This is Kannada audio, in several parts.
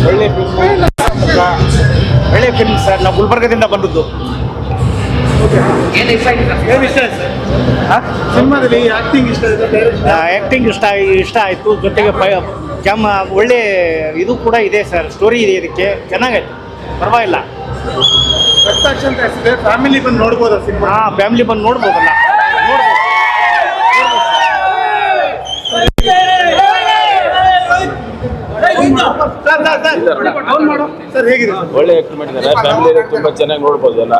ಒಳ್ಳೆ ಫಿಲ್ಮ್ ಸರ್. ನಾವು ಗುಲ್ಬರ್ಗದಿಂದ ಬಂದದ್ದು. ಏನು ಇಷ್ಟ ಆಯ್ತು ಸಿನಿಮಾದಲ್ಲಿ ಆ್ಯಕ್ಟಿಂಗ್ ಇಷ್ಟ ಆಯಿತು. ಜೊತೆಗೆ ಒಳ್ಳೆ ಇದು ಕೂಡ ಇದೆ ಸರ್. ಸ್ಟೋರಿ ಇದೆ, ಇದಕ್ಕೆ ಚೆನ್ನಾಗಾಯ್ತು, ಪರವಾಗಿಲ್ಲ. ಫ್ಯಾಮಿಲಿ ಬಂದು ನೋಡ್ಬೋದಾ ಸಿನಿಮಾ? ಫ್ಯಾಮಿಲಿ ಬಂದು ನೋಡ್ಬೋದಲ್ಲ. ಸರ್ ಹೇಗಿದೆ? ಒಳ್ಳೆ ಆಕ್ಟ್ ಮಾಡಿದ್ದಾರೆ. ಫ್ಯಾಮಿಲಿ ತುಂಬಾ ಚೆನ್ನಾಗಿ ನೋಡ್ಬೋದು ಎಲ್ಲ.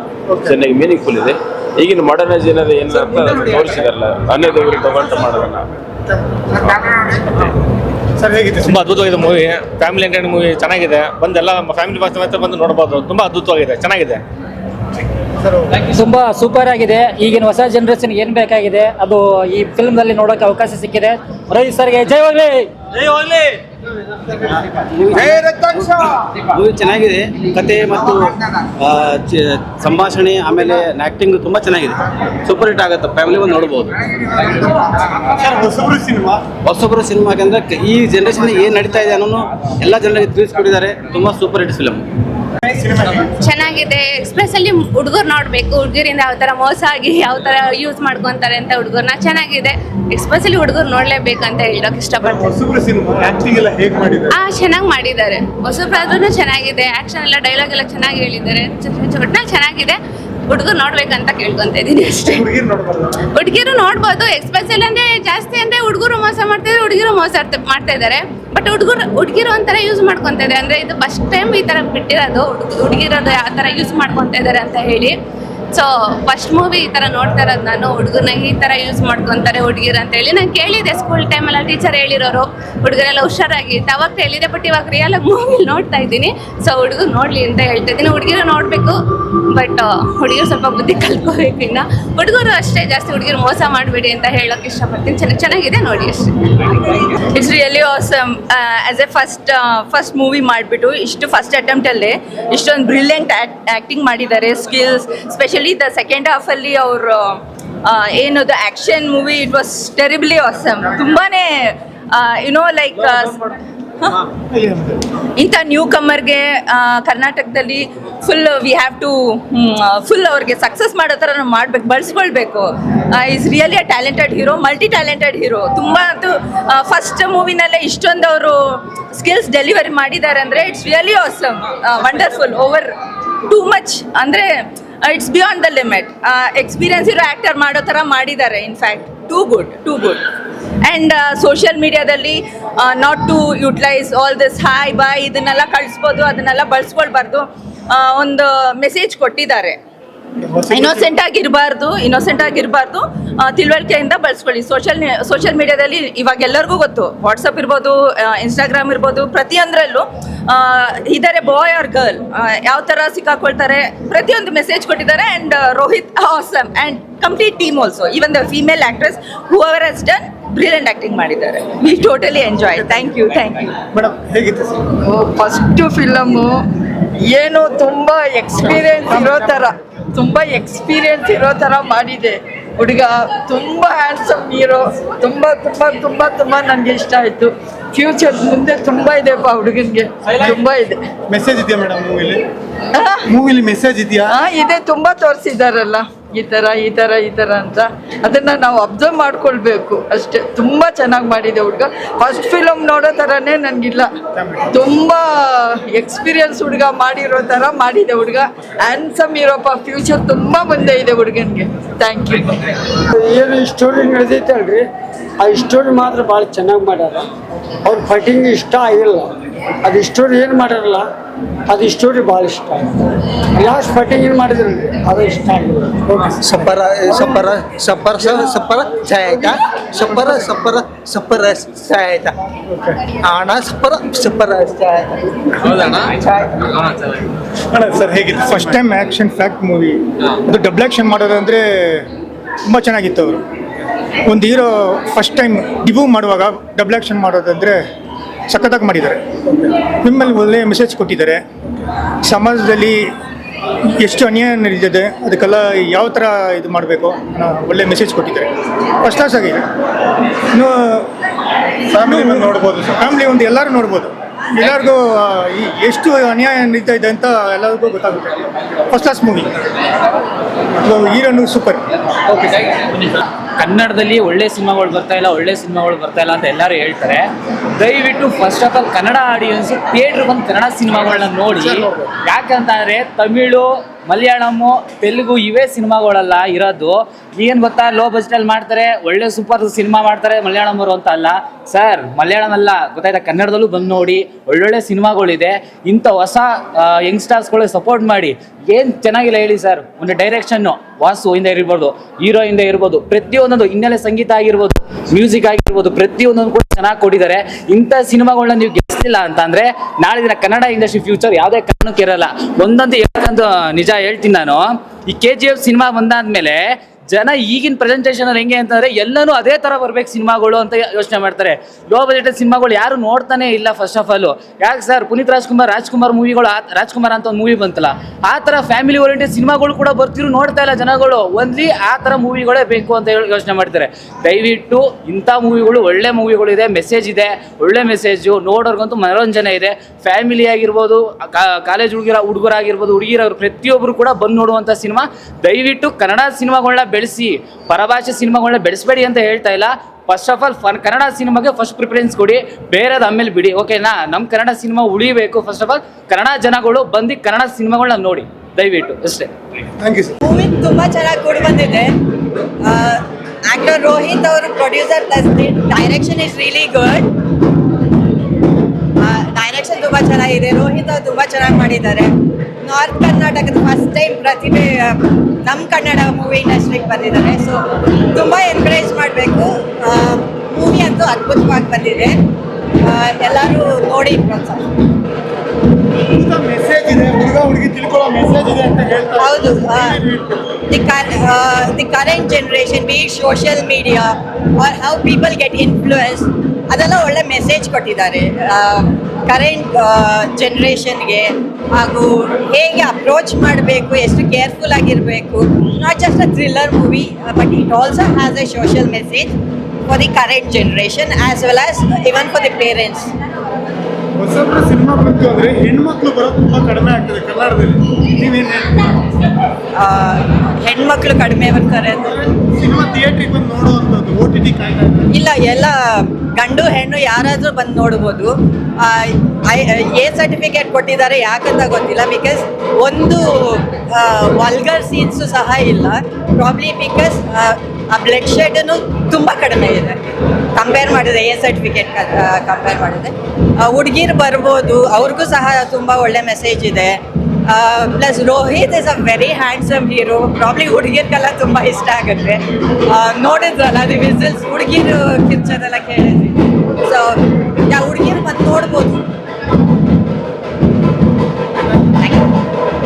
ಚೆನ್ನಾಗಿ ಮೀನಿಂಗ್ಫುಲ್ ಇದೆ. ಈಗಿನ ಮಾಡರ್ನೈಸ್ ಏನದ ಏನು ತೋರಿಸಿದಾರಲ್ಲ, ಅನ್ಯದವರು ತಗೊಂಡು ಮಾಡೋದನ್ನ. ಸರ್ ಹೇಗಿದೆ? ತುಂಬ ಅದ್ಭುತವಾಗಿದೆ ಮೂವಿ. ಫ್ಯಾಮಿಲಿ ಎಂಟರ್ಟೈನ್ ಮೂವಿ ಚೆನ್ನಾಗಿದೆ. ಬಂದೆಲ್ಲ ಫ್ಯಾಮಿಲಿ ಸಮೇತ ಬಂದು ನೋಡ್ಬೋದು. ತುಂಬ ಅದ್ಭುತವಾಗಿದೆ, ಚೆನ್ನಾಗಿದೆ. ತುಂಬಾ ಸೂಪರ್ ಆಗಿದೆ. ಈಗಿನ ಹೊಸ ಜನರೇಷನ್ ಏನ್ ಬೇಕಾಗಿದೆ ಅದು ಈ ಫಿಲ್ಮ್ ನಲ್ಲಿ ನೋಡೋಕೆ ಅವಕಾಶ ಸಿಕ್ಕಿದೆ. ರವಿ ಸರ್ಗೆ ಜೈ ಹೋಗ್ಲಿ. ಮೂವಿ ಚೆನ್ನಾಗಿದೆ. ಕತೆ ಮತ್ತು ಸಂಭಾಷಣೆ ಆಮೇಲೆ ಆಕ್ಟಿಂಗ್ ತುಂಬಾ ಚೆನ್ನಾಗಿದೆ. ಸೂಪರ್ ಹಿಟ್ ಆಗುತ್ತೆ. ಫ್ಯಾಮಿಲಿ ಬಂದು ನೋಡ್ಬೋದು. ಹೊಸೊಬ್ಬರು ಸಿನಿಮಾ ಯಾಕಂದ್ರೆ ಈ ಜನರೇಷನ್ ಏನ್ ನಡೀತಾ ಇದೆ ಅನ್ನೋನು ಎಲ್ಲ ಜನರಿಗೆ ತಿಳಿಸ್ಕೊಟ್ಟಿದ್ದಾರೆ. ತುಂಬಾ ಸೂಪರ್ ಹಿಟ್ ಫಿಲಮ್. ಚೆನ್ನಾಗಿದೆ. ಎಕ್ಸ್ಪ್ರೆಸ್ ಅಲ್ಲಿ ಹುಡುಗರು ನೋಡ್ಬೇಕು. ಹುಡುಗರಿಂದ ಯಾವ ತರ ಮೋಸ ಆಗಿ ಯಾವ ತರ ಯೂಸ್ ಮಾಡ್ಕೊಂತಾರೆ ಅಂತ ಹುಡುಗರ್ನ. ಚೆನ್ನಾಗಿದೆ. ಎಕ್ಸ್ಪ್ರೆಸ್ ಅಲ್ಲಿ ಹುಡುಗರು ನೋಡ್ಲೇಬೇಕು ಅಂತ ಹೇಳಕ್ ಇಷ್ಟಪಡ್ತೀನಿ. ಚೆನ್ನಾಗಿ ಮಾಡಿದ್ದಾರೆ. ಹೊಸಬ್ರಾದ್ರೂ ಚೆನ್ನಾಗಿದೆ. ಆಕ್ಷನ್ ಎಲ್ಲ ಡೈಲಾಗ್ ಎಲ್ಲ ಚೆನ್ನಾಗಿ ಹೇಳಿದ್ದಾರೆ. ಒಟ್ನಲ್ಲಿ ಚೆನ್ನಾಗಿದೆ. ಹುಡುಗರು ನೋಡ್ಬೇಕಂತ ಕೇಳ್ಕೊಂತ ಇದೀನಿ ಅಷ್ಟೇ. ಹುಡುಗಿರು ನೋಡ್ಬೋದು. ಎಕ್ಸ್ಪ್ರೆಸ್ ಅಲ್ಲಿ ಅಂದ್ರೆ ಜಾಸ್ತಿ ಅಂದ್ರೆ ಹುಡುಗರು ಮೋಸ ಮಾಡ್ತಿದ್ದಾರೆ, ಹುಡುಗಿರು ಮೋಸ ಮಾಡ್ತಾ ಇದ್ದಾರೆ. ಬಟ್ ಹುಡುಗಿರು ಒಂಥರ ಯೂಸ್ ಮಾಡ್ಕೊಂತ ಇದ್ದಾರೆ. ಅಂದ್ರೆ ಇದು ಫಸ್ಟ್ ಟೈಮ್ ಈ ತರ ಬಿಟ್ಟಿರೋದು. ಹುಡುಗಿರೋದು ಯಾವ ತರ ಯೂಸ್ ಮಾಡ್ಕೊಂತ ಇದ್ದಾರೆ ಅಂತ ಹೇಳಿ. ಸೊ ಫಸ್ಟ್ ಮೂವಿ ಈ ತರ ನೋಡ್ತಾ ಇರೋದು ನಾನು. ಹುಡುಗರನ್ನ ಈ ತರ ಯೂಸ್ ಮಾಡ್ಕೊಂತಾರೆ ಹುಡುಗಿರು ಅಂತ ಹೇಳಿ ನಾನು ಕೇಳಿದೆ. ಸ್ಕೂಲ್ ಟೈಮಲ್ಲ ಟೀಚರ್ ಹೇಳಿರೋರು ಹುಡುಗರೆಲ್ಲ ಹುಷಾರಾಗಿ ಅವಾಗ ಹೇಳಿದೆ. ಬಟ್ ಇವಾಗ ರಿಯಲ್ ಆಗಿ ಮೂವಿ ನೋಡ್ತಾ ಇದ್ದೀನಿ. ಸೊ ಹುಡುಗರು ನೋಡ್ಲಿ ಅಂತ ಹೇಳ್ತಾ ಇದ್ದೀನಿ. ಹುಡುಗಿರು ನೋಡ್ಬೇಕು. ಬಟ್ ಹುಡುಗಿರು ಸ್ವಲ್ಪ ಬುದ್ಧಿ ಕಲ್ತ್ಕೋಬೇಕು. ಇನ್ನು ಹುಡುಗರು ಅಷ್ಟೇ, ಜಾಸ್ತಿ ಹುಡುಗಿರು ಮೋಸ ಮಾಡಬೇಡಿ ಅಂತ ಹೇಳೋಕೆ ಇಷ್ಟಪಡ್ತೀನಿ. ಚೆನ್ನಾಗಿದೆ, ನೋಡಿ ಅಷ್ಟೇ. It's really awesome. As a first movie ಮಾಡಿಬಿಟ್ಟು ಇಷ್ಟು ಫಸ್ಟ್ ಅಟೆಂಪ್ಟಲ್ಲೇ ಇಷ್ಟೊಂದು ಬ್ರಿಲಿಯಂಟ್ ಆ್ಯಕ್ಟಿಂಗ್ ಮಾಡಿದ್ದಾರೆ. ಸ್ಕಿಲ್ಸ್ ಸ್ಪೆಷಲಿ ದ ಸೆಕೆಂಡ್ ಹಾಫಲ್ಲಿ ಅವರು ಏನದು action movie it was terribly awesome. ತುಂಬಾ ಲೈಕ್ ಇಂಥ ನ್ಯೂ ಕಮ್ಮರ್ಗೆ ಕರ್ನಾಟಕದಲ್ಲಿ ವಿ ಹ್ಯಾವ್ ಟು ಅವ್ರಿಗೆ ಸಕ್ಸಸ್ ಮಾಡೋ ಥರ ನಾವು ಮಾಡಬೇಕು, ಬಳಸ್ಕೊಳ್ಬೇಕು. Is really a talented hero, multi talented hero. ತುಂಬ ಅದು ಫಸ್ಟ್ ಮೂವಿನಲ್ಲೇ ಇಷ್ಟೊಂದು ಅವರು ಸ್ಕಿಲ್ಸ್ ಡೆಲಿವರಿ ಮಾಡಿದ್ದಾರೆ ಅಂದರೆ it's really awesome, wonderful, over too much. ಅಂದರೆ it's beyond the limit. Experience ಇರೋ ಆ್ಯಕ್ಟರ್ ಮಾಡೋ ಥರ ಮಾಡಿದ್ದಾರೆ. In fact too good. And social ಮೀಡಿಯಾದಲ್ಲಿ not to utilise all this hi bye ಇದನ್ನೆಲ್ಲ ಕಳಿಸ್ಬೋದು, ಅದನ್ನೆಲ್ಲ ಬಳಸ್ಕೊಳ್ಬಾರ್ದು. ಒಂದು ಮೆಸೇಜ್ ಕೊಟ್ಟಿದ್ದಾರೆ. ಇನ್ನೋಸೆಂಟ್ ಆಗಿರಬಾರ್ದು, ತಿಳುವಳಿಕೆಯಿಂದ ಬಳಸ್ಕೊಳ್ಳಿ. ಸೋಷಿಯಲ್ ಮೀಡಿಯಾದಲ್ಲಿ ಇವಾಗ ಎಲ್ಲರಿಗೂ ಗೊತ್ತು. ವಾಟ್ಸಪ್ ಇರ್ಬೋದು, ಇನ್ಸ್ಟಾಗ್ರಾಮ್ ಇರ್ಬೋದು, ಪ್ರತಿಯೊಂದರಲ್ಲೂ ಇದ್ದಾರೆ ಬಾಯ್ ಆರ್ ಗರ್ಲ್ ಯಾವ ಥರ ಸಿಕ್ಕಾಕೊಳ್ತಾರೆ, ಪ್ರತಿಯೊಂದು ಮೆಸೇಜ್ ಕೊಟ್ಟಿದ್ದಾರೆ. And Rohit awesome and complete team also, even the female actress whoever has done brilliant acting ಮಾಡಿದ್ದಾರೆ. We totally enjoy. Thank you. Madam ಹೇಗಿತ್ತು? ಫಸ್ಟು ಫಿಲಮು ಏನು ತುಂಬ ಎಕ್ಸ್ಪೀರಿಯನ್ಸ್ ಇರೋ ಥರ ಮಾಡಿದೆ ಹುಡುಗ. ತುಂಬ ಹ್ಯಾಂಡ್ಸಮ್ ಹೀರೋ. ತುಂಬ ನನಗೆ ಇಷ್ಟ ಆಯಿತು. ಫ್ಯೂಚರ್ ಮುಂದೆ ತುಂಬ ಇದೆಪ್ಪ ಹುಡುಗನಿಗೆ, ತುಂಬ ಇದೆ. ಮೆಸೇಜ್ ಇದೆಯಾ ಮೇಡಮ್ ಮೂವಿಲಿ ಮೆಸೇಜ್ ಇದೆಯಾ? ಇದೆ. ತುಂಬ ತೋರಿಸಿದಾರಲ್ಲ ಈ ಥರ ಅಂತ. ಅದನ್ನು ನಾವು ಅಬ್ಸರ್ವ್ ಮಾಡ್ಕೊಳ್ಬೇಕು ಅಷ್ಟೇ. ತುಂಬ ಚೆನ್ನಾಗಿ ಮಾಡಿದೆ ಹುಡುಗ. ಫಸ್ಟ್ ಫಿಲಮ್ ನೋಡೋ ಥರನೇ ನನಗಿಲ್ಲ. ತುಂಬ ಎಕ್ಸ್ಪೀರಿಯನ್ಸ್ ಹುಡುಗ ಮಾಡಿರೋ ಥರ ಮಾಡಿದೆ ಹುಡುಗ. ಹ್ಯಾಂಡ್ಸಮ್ ಇರೋಪ್ಪ. ಫ್ಯೂಚರ್ ತುಂಬ ಮುಂದೆ ಇದೆ ಹುಡುಗನಿಗೆ. Thank you. ಏನು ಸ್ಟೋರಿ ನಡೆದೈತಲ್ರಿ, ಆ ಸ್ಟೋರಿ ಮಾತ್ರ ಭಾಳ ಚೆನ್ನಾಗಿ ಮಾಡ್ಯಾರ. ಅವ್ರ ಫೈಟಿಂಗ್ ಇಷ್ಟ ಆಗಿಲ್ಲ. ಅದು ಸ್ಟೋರಿ ಏನು ಮಾಡ್ಯಾರಲ್ಲ ಅದು ಸ್ಟೋರಿ ಭಾಳ ಇಷ್ಟ. ಲಾಸ್ಟ್ ಫೈಟಿಂಗ್ ಏನು ಮಾಡಿದ್ರಲ್ರಿ ಅದು ಇಷ್ಟ ಆಗಿಲ್ಲ. ಸಪ್ಪರ ಚಾಯ್ ಆಯ್ತಾ? ಸಪ್ಪರ ಚಾಯ್ ಆಯ್ತಾ? ಅಣ್ಣ ಸಪ್ಪರ ಚಾಯ್ ಹೌದಣ್ಣ. ಸರ್ ಹೇಗಿತ್ತು? First time action fact movie. ಅದು ಡಬಲ್ ಆ್ಯಕ್ಷನ್ ಮಾಡೋದಂದರೆ ತುಂಬ ಚೆನ್ನಾಗಿತ್ತು. ಅವರು ಒಂದು ಹೀರೋ ಫಸ್ಟ್ ಟೈಮ್ ಡಿಬ್ಯೂ ಮಾಡುವಾಗ ಡಬಲ್ ಆ್ಯಕ್ಷನ್ ಮಾಡೋದಂದರೆ ಸಖತ್ತಾಗಿ ಮಾಡಿದ್ದಾರೆ. ನಿಮ್ಮಲ್ಲಿ ಒಳ್ಳೆಯ ಮೆಸೇಜ್ ಕೊಟ್ಟಿದ್ದಾರೆ. ಸಮಾಜದಲ್ಲಿ ಎಷ್ಟು ಅನ್ಯಾಯ ನಡೀತಿದೆ ಅದಕ್ಕೆಲ್ಲ ಯಾವ ಥರ ಇದು ಮಾಡಬೇಕು ಅನ್ನೋ ಒಳ್ಳೆ ಮೆಸೇಜ್ ಕೊಟ್ಟಿದ್ದಾರೆ. ಫಸ್ಟ್ ಕ್ಲಾಸ್ ಆಗಿದೆ. ಇನ್ನು ಫ್ಯಾಮಿಲಿ ನೋಡ್ಬೋದು. ಫ್ಯಾಮಿಲಿ ಒಂದು ಎಲ್ಲರೂ ನೋಡ್ಬೋದು. ಎಲ್ಲರಿಗೂ ಎಷ್ಟು ಅನ್ಯಾಯ ನಡೀತಾ ಇದೆ ಅಂತ ಎಲ್ಲರಿಗೂ ಗೊತ್ತಾಗುತ್ತೆ. ಫಸ್ಟ್ ಕ್ಲಾಸ್ ಮೂವಿ, ಹೀರೋನು ಸೂಪರ್. ಕನ್ನಡದಲ್ಲಿ ಒಳ್ಳೆ ಸಿನಿಮಾಗಳು ಬರ್ತಾ ಇಲ್ಲ ಅಂತ ಎಲ್ಲರೂ ಹೇಳ್ತಾರೆ. ದಯವಿಟ್ಟು first of all Kannada audience theatre ಬಂದು ಕನ್ನಡ ಸಿನಿಮಾಗಳನ್ನ ನೋಡಿ. ಯಾಕಂತಂದರೆ ತಮಿಳು, ಮಲಯಾಳಮು, ತೆಲುಗು ಇವೇ ಸಿನಿಮಾಗಳೆಲ್ಲ ಇರೋದು. ಏನು ಗೊತ್ತಾ, ಲೋ ಬಜೆಟಲ್ಲಿ ಮಾಡ್ತಾರೆ, ಒಳ್ಳೆ ಸೂಪರ್ ಸಿನಿಮಾ ಮಾಡ್ತಾರೆ ಮಲಯಾಳಮರು ಅಂತ ಅಲ್ಲ ಸರ್. ಮಲಯಾಳಂ ಅಲ್ಲ, ಗೊತ್ತಾಯ್ತಾ, ಕನ್ನಡದಲ್ಲೂ ಬಂದು ನೋಡಿ, ಒಳ್ಳೊಳ್ಳೆ ಸಿನಿಮಾಗಳಿದೆ. ಇಂಥ ಹೊಸ ಯಂಗ್ಸ್ಟರ್ಸ್ಗಳಿಗೆ ಸಪೋರ್ಟ್ ಮಾಡಿ. ಏನು ಚೆನ್ನಾಗಿಲ್ಲ ಹೇಳಿ ಸರ್, ಒಂದು ಡೈರೆಕ್ಷನ್ನು ವಾಸುವಿಂದ ಇರ್ಬೋದು, ಹೀರೋಯಿಂದ ಇರ್ಬೋದು, ಪ್ರತಿಯೊಂದೊಂದು ಹಿನ್ನೆಲೆ ಸಂಗೀತ ಆಗಿರ್ಬೋದು, ಮ್ಯೂಸಿಕ್ ಆಗಿರ್ಬೋದು, ಪ್ರತಿಯೊಂದೊಂದು ಕೂಡ ಚೆನ್ನಾಗಿ ಕೊಟ್ಟಿದ್ದಾರೆ. ಇಂಥ ಸಿನಿಮಾಗಳನ್ನ ನೀವು ಗೆಲ್ಲಿಸಿಲ್ಲ ಅಂತಂದರೆ ನಾಳೆ ದಿನ ಕನ್ನಡ ಇಂಡಸ್ಟ್ರಿ ಫ್ಯೂಚರ್ ಯಾವುದೇ ಕಾರಣಕ್ಕೆ ಇರಲ್ಲ. ಒಂದಂತೂ ಯಾಕಂತ ನಿಜ ಹೇಳ್ತೀನಿ ನಾನು, ಈ KGF ಸಿನಿಮಾ ಬಂದಾದ್ಮೇಲೆ ಜನ ಈಗಿನ ಪ್ರೆಸೆಂಟೇಷನ್ ಹೆಂಗೆ ಅಂತಂದರೆ ಎಲ್ಲನೂ ಅದೇ ಥರ ಬರ್ಬೇಕು ಸಿನಿಮಾಗಳು ಅಂತ ಯೋಚನೆ ಮಾಡ್ತಾರೆ. ಲೋ ಬಜೆಟ್ ಸಿನಿಮಾಗಳು ಯಾರು ನೋಡ್ತಾನೆ ಇಲ್ಲ ಫಸ್ಟ್ ಆಫ್ ಆಲು. ಯಾಕೆ ಸರ್, ಪುನೀತ್ ರಾಜ್ಕುಮಾರ್ ಮೂವಿಗಳು, ರಾಜ್ಕುಮಾರ್ ಅಂತ ಒಂದು ಮೂವಿ ಬಂತಲ್ಲ, ಆ ಥರ ಫ್ಯಾಮಿಲಿ ಓರಿಯೆಂಟೆಡ್ ಸಿನಿಮಾಗಳು ಕೂಡ ಬರ್ತಿರು ನೋಡ್ತಾ ಇಲ್ಲ ಜನಗಳು. ಓನ್ಲಿ ಆ ಥರ ಮೂವಿಗಳೇ ಬೇಕು ಅಂತ ಯೋಚನೆ ಮಾಡ್ತಾರೆ. ದಯವಿಟ್ಟು ಇಂಥ ಮೂವಿಗಳು, ಒಳ್ಳೆ ಮೂವಿಗಳಿದೆ, ಮೆಸೇಜ್ ಇದೆ, ಒಳ್ಳೆ ಮೆಸೇಜು, ನೋಡೋರ್ಗಂತೂ ಮನೋರಂಜನೆ ಇದೆ. ಫ್ಯಾಮಿಲಿ ಆಗಿರ್ಬೋದು, ಕಾಲೇಜ್ ಹುಡುಗರಾಗಿರ್ಬೋದು, ಹುಡುಗಿರವ್ರು ಪ್ರತಿಯೊಬ್ಬರು ಕೂಡ ಬಂದು ನೋಡುವಂಥ ಸಿನಿಮಾ. ದಯವಿಟ್ಟು ಕನ್ನಡ ಸಿನಿಮಾಗಳನ್ನ ಬೆಳೆಸಿ, ಪರಭಾಷೆ ಸಿನಿಮಾಗಳನ್ನ ಬೆಳೆಸಬೇಡಿ ಅಂತ ಹೇಳ್ತಾ ಇಲ್ಲ. ಫಸ್ಟ್ ಆಫ್ ಆಲ್ ಕನ್ನಡ ಸಿನಿಮಾಗೆ ಫಸ್ಟ್ ಪ್ರಿಫರೆನ್ಸ್ ಕೊಡಿ, ಬೇರೆದು ಆಮೇಲೆ ಬಿಡಿ. ಓಕೆನಾ? ನಮ್ಮ ಕನ್ನಡ ಸಿನಿಮಾ ಉಳಿಬೇಕು. ಫಸ್ಟ್ ಆಫ್ ಆಲ್ ಕನ್ನಡ ಜನಗಳು ಬಂದು ಕನ್ನಡ ಸಿನಿಮಾಗಳನ್ನ ನೋಡಿ ದಯವಿಟ್ಟು, ಅಷ್ಟೇ. Thank you sir. ಮೂವಿ ತುಂಬ ಚೆನ್ನಾಗಿ ಕೂಡ ಬಂದಿದೆ. ಆಕ್ಟರ್ ರೋಹಿತ್ ಅವರು producer plus direction is really good. Direction ತುಂಬ ಚೆನ್ನಾಗಿದೆ. ರೋಹಿತ್ ಅವರು ತುಂಬ ಚೆನ್ನಾಗಿ ಮಾಡಿದ್ದಾರೆ. ನಾರ್ತ್ ಕರ್ನಾಟಕದ ಫಸ್ಟ್ ಟೈಮ್ ಪ್ರತಿಭೆ ನಮ್ಮ ಕನ್ನಡ ಮೂವಿ ಇಂಡಸ್ಟ್ರಿಗೆ ಬಂದಿದ್ದಾರೆ. ಸೊ ತುಂಬ ಎನ್ಕರೇಜ್ ಮಾಡಬೇಕು. ಮೂವಿ ಅಂತೂ ಅದ್ಭುತವಾಗಿ ಬಂದಿದೆ. ಎಲ್ಲರೂ ನೋಡಿ ಪ್ರೋತ್ಸಾಹ. ಮೆಸೇಜ್ ಇದೆ, ಹುಡುಗಿ ತಿಳ್ಕೊಳ್ಳೋ ಮೆಸೇಜ್ ಇದೆ ಅಂತ ಹೇಳ್ತಾರೆ. ಹೌದು. The current generation, be social media or how people get influence, ಅದೆಲ್ಲ ಒಳ್ಳೆ ಮೆಸೇಜ್ ಕೊಟ್ಟಿದ್ದಾರೆ ಕರೆಂಟ್ ಜನ್ರೇಷನ್ಗೆ. ಹಾಗೂ ಹೇಗೆ ಅಪ್ರೋಚ್ ಮಾಡಬೇಕು, ಎಷ್ಟು ಕೇರ್ಫುಲ್ ಆಗಿರಬೇಕು. Not just a thriller movie, but it also has a social message for the current generation as well as even for the parents. ಹೊಸಬ್ರ ಸಿನಿಮಾ ಬಂತು ಅಂದರೆ ಹೆಣ್ಮಕ್ಳು ಬರೋದು ತುಂಬ ಕಡಿಮೆ ಆಗ್ತದೆ ಕನ್ನಡದಲ್ಲಿ. ನೀವೇನು ಹೆಣ್ಮಕ್ಳು ಕಡಿಮೆ ಬರ್ತಾರೆ ಅಂದರೆ ಸಿನಿಮಾ ಥಿಯೇಟ್ರಿಗೆ ಬಂದು ನೋಡುವಂಥದ್ದು, OTT ಕಾಯ್ತಾ ಇಲ್ಲ, ಎಲ್ಲ ಗಂಡು ಹೆಣ್ಣು ಯಾರಾದರೂ ಬಂದು ನೋಡ್ಬೋದು. ಎ ಸರ್ಟಿಫಿಕೇಟ್ ಕೊಟ್ಟಿದ್ದಾರೆ, ಯಾಕಂತ ಗೊತ್ತಿಲ್ಲ. ಬಿಕಾಸ್ ಒಂದು ವಲ್ಗರ್ ಸೀನ್ಸು ಸಹ ಇಲ್ಲ. ಪ್ರಾಬ್ಲಿ ಬಿಕಾಸ್ ಆ ಬ್ಲಡ್ ಶೆಡ್ನು ತುಂಬ ಕಡಿಮೆ ಇದೆ ಕಂಪೇರ್ ಮಾಡಿದೆ, ಎ ಸರ್ಟಿಫಿಕೇಟ್ ಕಂಪೇರ್ ಮಾಡಿದೆ. ಹುಡುಗಿರು ಬರ್ಬೋದು, ಅವ್ರಿಗೂ ಸಹ ತುಂಬ ಒಳ್ಳೆ ಮೆಸೇಜ್ ಇದೆ. Plus Rohit is a very handsome hero. Probably ಹುಡುಗಿರ್ಗೆಲ್ಲ ತುಂಬ ಇಷ್ಟ ಆಗುತ್ತೆ. ನೋಡಿದ್ರಲ್ಲ ದಿ ವಿಸಲ್ಸ್, ಹುಡುಗಿರು ಕಿರ್ಚೋದೆಲ್ಲ ಕೇಳಿದ್ವಿ. ಸೊ